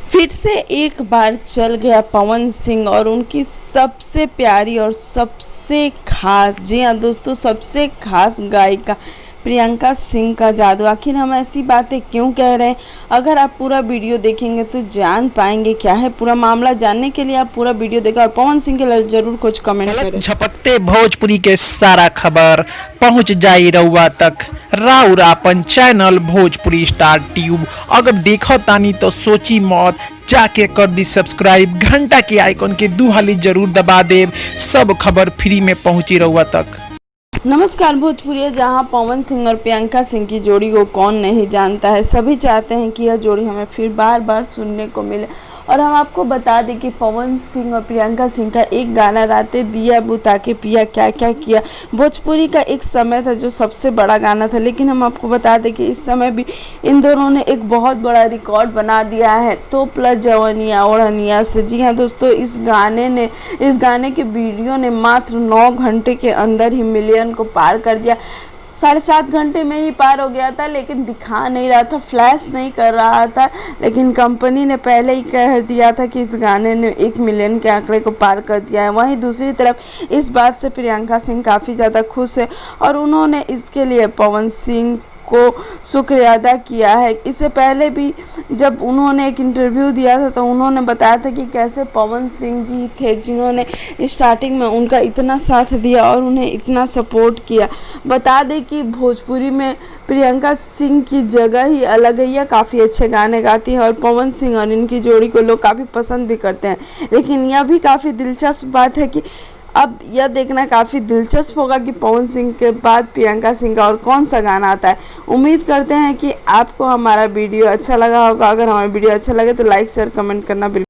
फिर से एक बार चल गया पवन सिंह और उनकी सबसे प्यारी और सबसे खास, जी हाँ दोस्तों, सबसे खास गायिका प्रियंका सिंह का जादू। आखिर हम ऐसी बातें क्यों कह रहे हैं? अगर आप पूरा वीडियो देखेंगे तो जान पाएंगे क्या है पूरा मामला। जानने के लिए आप पूरा वीडियो देखें और पवन सिंह के लिए जरूर कुछ कमेंट करें। झपकते भोजपुरी के सारा खबर पहुंच जाई रउआ तक राउर आपन चैनल भोजपुरी स्टार ट्यूब। अगर देखो तानी तो सोची मौत, जाके कर दी सब्सक्राइब, घंटा के आइकन के दू हाली जरूर दबा देव। सब खबर फ्री में पहुंची रउआ तक। नमस्कार भोजपुरिया, जहां पवन सिंह और प्रियंका सिंह की जोड़ी को कौन नहीं जानता है। सभी चाहते हैं कि यह जोड़ी हमें फिर बार बार सुनने को मिले। और हम आपको बता दें कि पवन सिंह और प्रियंका सिंह का एक गाना रातें दिया बुता के पिया क्या क्या किया भोजपुरी का एक समय था जो सबसे बड़ा गाना था। लेकिन हम आपको बता दें कि इस समय भी इन दोनों ने एक बहुत बड़ा रिकॉर्ड बना दिया है, तो प्लस जवानिया ओढ़निया से। जी हाँ दोस्तों, इस गाने के वीडियो ने मात्र 9 घंटे के अंदर ही मिलियन को पार कर दिया। 7.5 घंटे में ही पार हो गया था, लेकिन दिखा नहीं रहा था, फ्लैश नहीं कर रहा था। लेकिन कंपनी ने पहले ही कह दिया था कि इस गाने ने 1 मिलियन के आंकड़े को पार कर दिया है। वहीं दूसरी तरफ इस बात से प्रियंका सिंह काफ़ी ज़्यादा खुश है और उन्होंने इसके लिए पवन सिंह को शुक्रिया अदा किया है। इससे पहले भी जब उन्होंने एक इंटरव्यू दिया था तो उन्होंने बताया था कि कैसे पवन सिंह जी थे जिन्होंने स्टार्टिंग में उनका इतना साथ दिया और उन्हें इतना सपोर्ट किया। बता दें कि भोजपुरी में प्रियंका सिंह की जगह ही अलग है। यह काफ़ी अच्छे गाने गाती हैं और पवन सिंह और इनकी जोड़ी को लोग काफ़ी पसंद भी करते हैं। लेकिन यह भी काफ़ी दिलचस्प बात है कि अब यह देखना काफ़ी दिलचस्प होगा कि पवन सिंह के बाद प्रियंका सिंह का और कौन सा गाना आता है। उम्मीद करते हैं कि आपको हमारा वीडियो अच्छा लगा होगा। अगर हमारा वीडियो अच्छा लगे तो लाइक शेयर कमेंट करना बिल्कुल